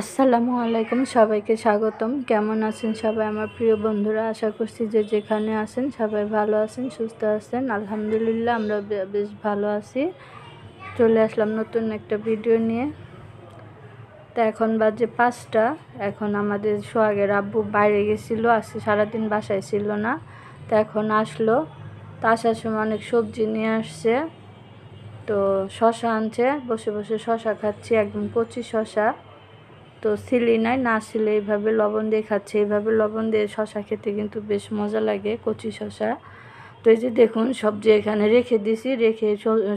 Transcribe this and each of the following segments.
আসসালামু আলাইকুম, সবাইকে স্বাগতম। কেমন আছেন সবাই আমার প্রিয় বন্ধুরা? আশা করছি যে যেখানে আছেন সবাই ভালো আছেন, সুস্থ আছেন। আলহামদুলিল্লাহ আমরা বেশ ভালো আছি। চলে আসলাম নতুন একটা ভিডিও নিয়ে। তা এখন বাজে 5টা। এখন আমাদের সোহাগের আব্বু বাইরে গেছিলো, আজকে সারাদিন বাসায় ছিল না। তা এখন আসলো। তা আসার সময় অনেক সবজি নিয়ে আসছে। তো শশা আনছে, বসে বসে শশা খাচ্ছি, একদম কচি শশা। তো সিলি নাই, না সিলে এইভাবে লবণ দিয়ে খাচ্ছে। এইভাবে লবণ দিয়ে শশা খেতে কিন্তু বেশ মজা লাগে, কচি শশা। তো এই যে দেখুন সবজি এখানে রেখে দিছি, রেখে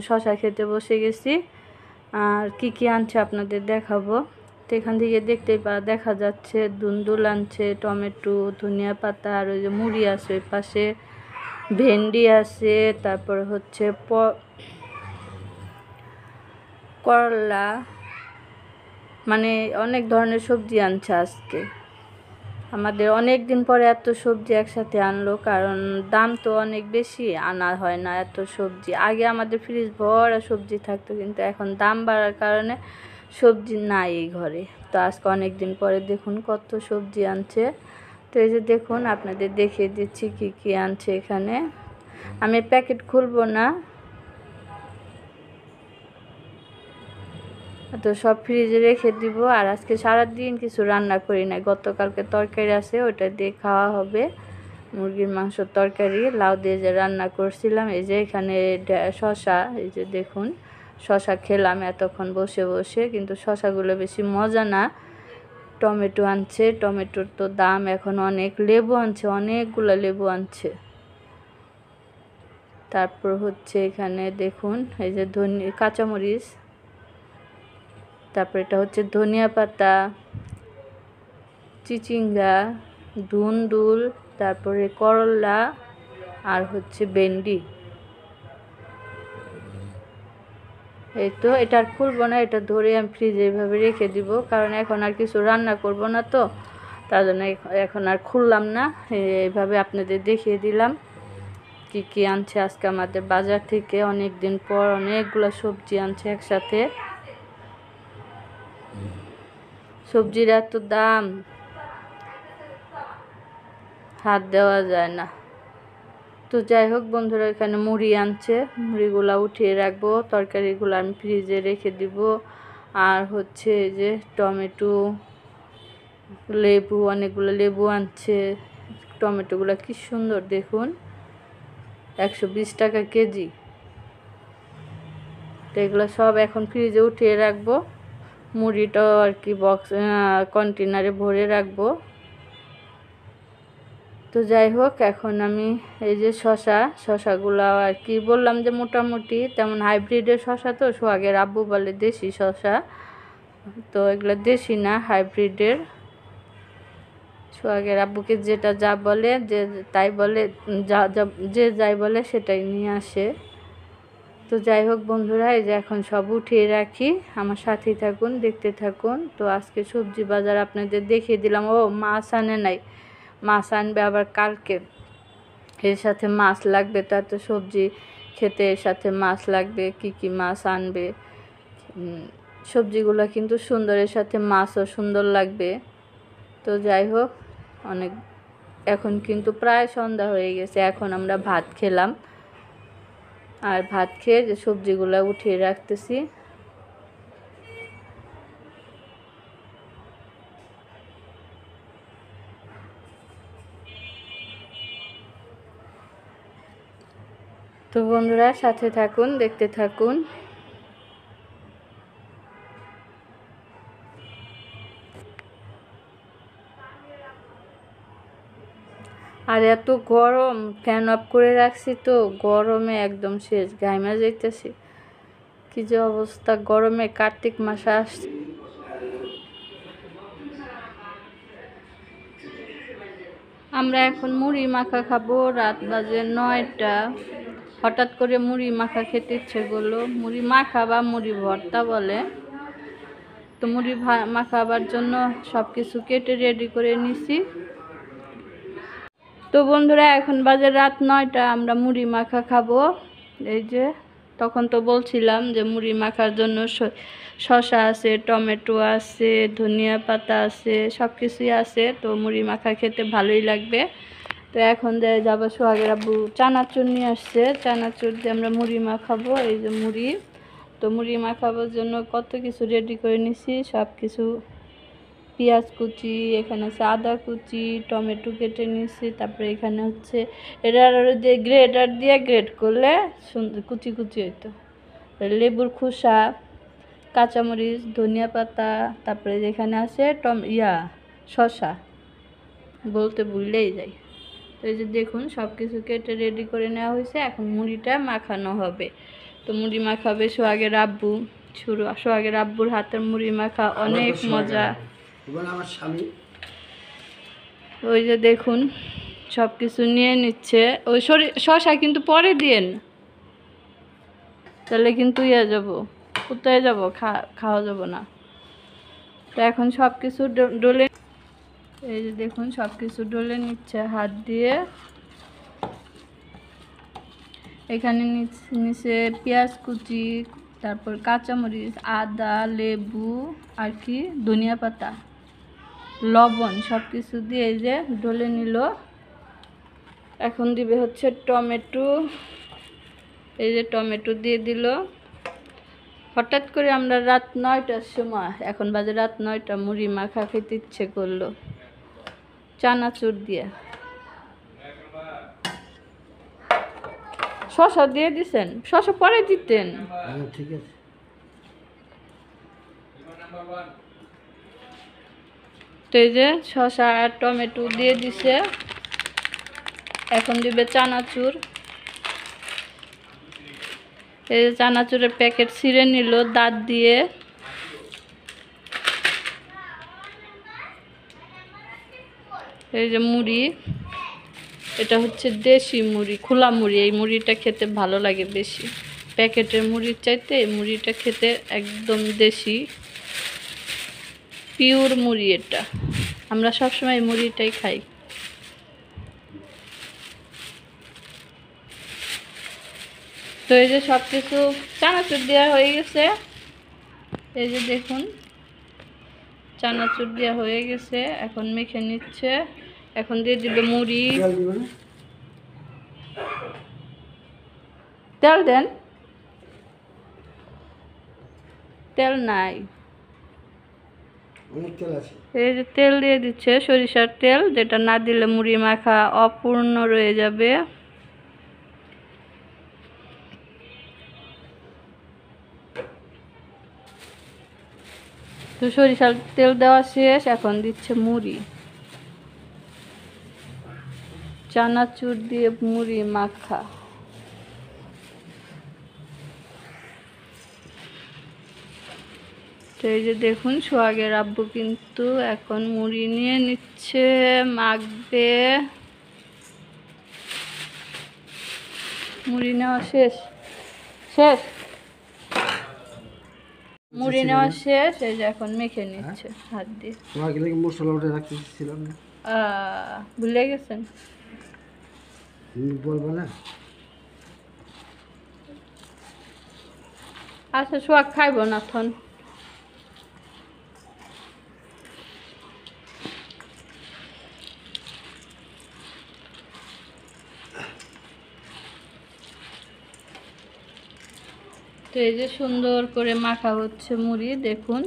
শশা খেতে বসে গেছি। আর কি আনছে আপনাদের দেখাবো। তো এখান থেকে দেখা যাচ্ছে দুন্দুল আনছে, টমেটো, ধনিয়া পাতা, আর ওই যে মুড়ি আছে ওই পাশে, ভেন্ডি আছে, তারপর হচ্ছে করলা, মানে অনেক ধরনের সবজি আনছে আজকে। আমাদের অনেক দিন পরে এত সবজি একসাথে আনলো, কারণ দাম তো অনেক বেশি, আনা হয় না এত সবজি। আগে আমাদের ফ্রিজ ভরা সবজি থাকতো, কিন্তু এখন দাম বাড়ার কারণে সবজি নাই এই ঘরে। তো আজকে অনেক দিন পরে দেখুন কত সবজি আনছে। তো এই যে দেখুন আপনাদের দেখিয়ে দিচ্ছি কি আনছে এখানে। আমি প্যাকেট খুলবো না, তো সব ফ্রিজে রেখে দিব। আর আজকে সারাদিন কিছু রান্না করি না, গতকালকে তরকারি আছে ওটা দিয়ে খাওয়া হবে। মুরগির মাংসর তরকারি লাউ দিয়ে যে রান্না করছিলাম। এই যে এখানে শশা, এই যে দেখুন শশা খেলাম এতক্ষণ বসে বসে, কিন্তু শশাগুলো বেশি মজা না। টমেটো আনছে, টমেটোর তো দাম এখন অনেক। লেবু আনছে, অনেকগুলো লেবু আনছে। তারপর হচ্ছে এখানে দেখুন এই যে কাঁচামরিচ, তারপর এটা হচ্ছে ধনিয়া পাতা, চিচিঙ্গা, ধুন্দুল, তারপরে করলা, আর হচ্ছে ভেন্ডি। এই তো এটা আর খুলবো না, এটা ধরে আমি ফ্রিজে এইভাবে রেখে দিব, কারণ এখন আর কিছু রান্না করব না। তো তার জন্য এখন আর খুললাম না, এইভাবে আপনাদের দেখিয়ে দিলাম কি আনছে আজকে আমাদের বাজার থেকে। অনেক দিন পর অনেকগুলো সবজি আনছে একসাথে। সবজির এত দাম, হাত দেওয়া যায় না। তো যাই হোক বন্ধুরা, এখানে মুড়ি আনছে, মুড়িগুলা উঠিয়ে রাখবো, তরকারিগুলো আমি ফ্রিজে রেখে দিব। আর হচ্ছে এই যে টমেটো, লেবু, অনেকগুলো লেবু আনছে। টমেটোগুলো কি সুন্দর দেখুন, 120 টাকা কেজি। তো এগুলো সব এখন ফ্রিজে উঠিয়ে রাখবো। মুড়িটাও আর কি কন্টেনারে ভরে রাখবো। তো যাই হোক, এখন আমি এই যে শশাগুলো আর কি বললাম যে মোটামুটি তেমন হাইব্রিডের শশা, তো সোহাগের আব্বু বলে দেশি শশা, তো এগুলো দেশি না, হাইব্রিডের। সোহাগের আব্বুকে যেটা যা বলে, যে তাই বলে, যে যাই বলে সেটাই নিয়ে আসে। তো যাই হোক বন্ধুরা, এই যে এখন সব উঠিয়ে রাখি, আমার সাথেই থাকুন, দেখতে থাকুন। তো আজকে সবজি বাজার আপনাদের দেখিয়ে দিলাম। ও মাছ আনে নাই, মাছ আনবে আবার কালকে। এর সাথে মাছ লাগবে, তার তো সবজি খেতে এর সাথে মাছ লাগবে। কি মাছ আনবে, সবজিগুলো কিন্তু সুন্দর, এর সাথে মাছও সুন্দর লাগবে। তো যাই হোক, অনেক এখন কিন্তু প্রায় সন্ধ্যা হয়ে গেছে। এখন আমরা ভাত খেলাম, আর ভাত খেয়ে যে সবজিগুলো উঠিয়ে রাখতেছি। তো বন্ধুরা সাথে থাকুন, দেখতে থাকুন। আর এত গরম, ফ্যান অফ করে রাখছি, তো গরমে একদম শেষ, ঘাইমা যাইতেছি। কি যে অবস্থা গরমে, কার্তিক মাস আসছে। আমরা এখন মুড়ি মাখা খাবো, রাত বাজে 9টা। হঠাৎ করে মুড়ি মাখা খেতে ইচ্ছে করলো। মুড়ি মাখা বা মুড়ি ভর্তা বলে। তো মুড়ি মাখাবার জন্য সব কিছু কেটে রেডি করে নিছি। তো বন্ধুরা এখন বাজে রাত 9টা, আমরা মুড়ি মাখা খাবো। এই যে তখন তো বলছিলাম যে মুড়ি মাখার জন্য শসা আছে, টমেটো আছে, ধনিয়া পাতা আছে, সব কিছুই আছে। তো মুড়ি মাখা খেতে ভালোই লাগবে। তো এখন যাবো সোহাগের আব্বু চানাচুর নিয়ে আসছে, চানাচুর দিয়ে আমরা মুড়ি মাখাবো। এই যে মুড়ি, তো মুড়ি মাখাবার জন্য কত কিছু রেডি করে নিছি, সব কিছু। পেঁয়াজ কুচি, এখানে আছে আদা কুচি, টমেটো কেটে নিয়েছি, তারপরে এখানে হচ্ছে এটার যে গ্রেটার দিয়ে গ্রেট করলে সুন্দর কুচি কুচি হইতো। লেবুর খোসা, কাঁচামরিচ, ধনিয়া পাতা, তারপরে যেখানে আছে শসা, বলতে ভুললেই যাই। তো এই যে দেখুন সব কিছু কেটে রেডি করে নেওয়া হয়েছে। এখন মুড়িটা মাখানো হবে। তো মুড়ি মাখাবে সোহাগের আব্বু। সোহাগের আব্বুর হাতের মুড়ি মাখা অনেক মজা। আমার স্বামী ওই যে দেখুন সব কিছু নিয়ে নিচ্ছে। ওই শসা কিন্তু পরে দিয়েন, তাহলে কিন্তু যাব, কোথায় যাব, খাওয়া যাব না। তো এখন সব কিছু ডলে, এই যে দেখুন সব কিছু ডলে নিচ্ছে হাত দিয়ে। এখানে নিচে পেঁয়াজ কুচি, তারপর কাঁচামরিচ, আদা, লেবু আর কি ধনিয়া পাতা, লবণ, সব কিছু দিয়ে এই যে ডলে নিল। এখন দিবে হচ্ছে টমেটো, এই যে টমেটো দিয়ে দিল। হঠাৎ করে আমরা রাত 9টার সময়, এখন বাজে রাত 9টা, মুড়ি মাখা খেতে ইচ্ছে করলো চানাচুর দিয়ে। শসা দিয়ে দিছেন, শসা পরে দিতেন। ঠিক আছে। তো এই যে শসা আর টমেটো দিয়ে দিছে। এখন দিবে চানাচুর। এই যে চানাচুরের প্যাকেট ছিঁড়ে নিল দাঁত দিয়ে। এই যে মুড়ি, এটা হচ্ছে দেশি মুড়ি, খোলা মুড়ি। এই মুড়িটা খেতে ভালো লাগে বেশি, প্যাকেটের মুড়ির চাইতে এই মুড়িটা খেতে একদম দেশি পিওর মুড়ি। এটা আমরা সবসময় মুড়িটাই খাই। তো এই যে সব কিছু চানাচুর দেওয়া হয়ে গেছে। এই যে দেখুন চানাচুর দেওয়া হয়ে গেছে, এখন মেখে নিচ্ছে। এখন দিয়ে দিবে মুড়ি। তেল দেন, তেল নাই, এই যে তেল দিয়ে দিচ্ছে, সরিষার তেল, যেটা না দিলে মুড়ি মাখা অপূর্ণ রয়ে যাবে। তো সরিষার তেল দেওয়া শেষ, এখন দিচ্ছে মুড়ি। চানাচুর দিয়ে মুড়ি মাখা। তো এই যে দেখুন সোহাগের আব্বু কিন্তু এখন মুড়ি নিয়ে নিচ্ছে, মাখবে। মুড়ি নেওয়া শেষ, মুড়ি নেওয়া শেষ। এই যে এখন মেখে নিচ্ছে হাত দিয়ে। মশলা ওটা রাখতেছিলাম না, ভুলে গেছেন, বলবো না। আচ্ছা সোহাগ খাইব না এখন। তো এই যে সুন্দর করে মাখা হচ্ছে মুড়ি, দেখুন।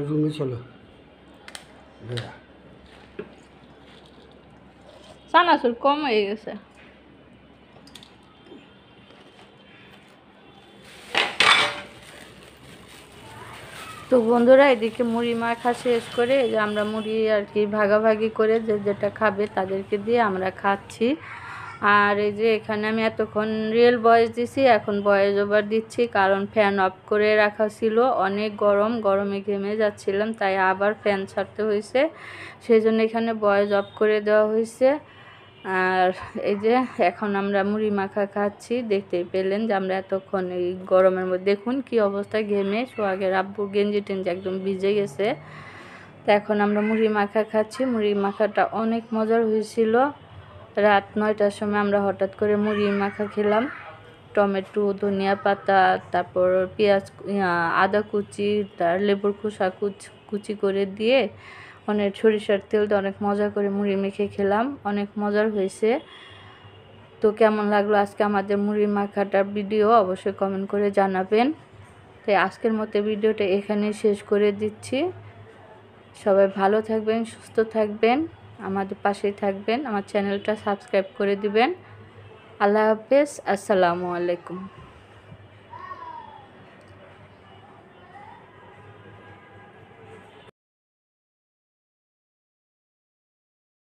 রুমে চলো, চানাচুর কম হয়ে গেছে। তো বন্ধুরা এদিকে মুড়ি মাখা শেষ করে এই যে আমরা মুড়ি আর কি ভাগাভাগি করে যেটা খাবে তাদেরকে দিয়ে আমরা খাচ্ছি। আর এই যে এখানে আমি এতক্ষণ রিয়েল ভয়েস দিছি, এখন ভয়েস ওভার দিচ্ছি, কারণ ফ্যান অফ করে রাখা ছিল, অনেক গরমে ঘেমে যাচ্ছিলাম, তাই আবার ফ্যান ছাড়তে হয়েছে, সেই জন্য এখানে ভয়েস অফ করে দেওয়া হয়েছে। আর এই যে এখন আমরা মুড়ি মাখা খাচ্ছি, দেখতেই পেলেন যে আমরা এতক্ষণ এই গরমের মধ্যে দেখুন কি অবস্থা, ঘেমে সোহাগের আব্বুর গেঞ্জি টেঞ্জি একদম ভিজে গেছে। তো এখন আমরা মুড়ি মাখা খাচ্ছি। মুড়ি মাখাটা অনেক মজার হয়েছিল। রাত 9টার সময় আমরা হঠাৎ করে মুড়ি মাখা খেলাম। টমেটো, ধনিয়া পাতা, তারপর পেঁয়াজ, আদা কুচি, তার লেবুর খোসা কুচি করে দিয়ে অনেক সরিষার তেল দিয়ে অনেক মজা করে মুড়ি মেখে খেলাম, অনেক মজার হয়েছে। তো কেমন লাগলো আজকে আমাদের মুড়ি মাখাটার ভিডিও অবশ্যই কমেন্ট করে জানাবেন। তাই আজকের মতো ভিডিওটা এখানেই শেষ করে দিচ্ছি। সবাই ভালো থাকবেন, সুস্থ থাকবেন, আমাদের পাশেই থাকবেন, আমার চ্যানেলটা সাবস্ক্রাইব করে দিবেন। আল্লাহ হাফেজ, আসসালামু আলাইকুম।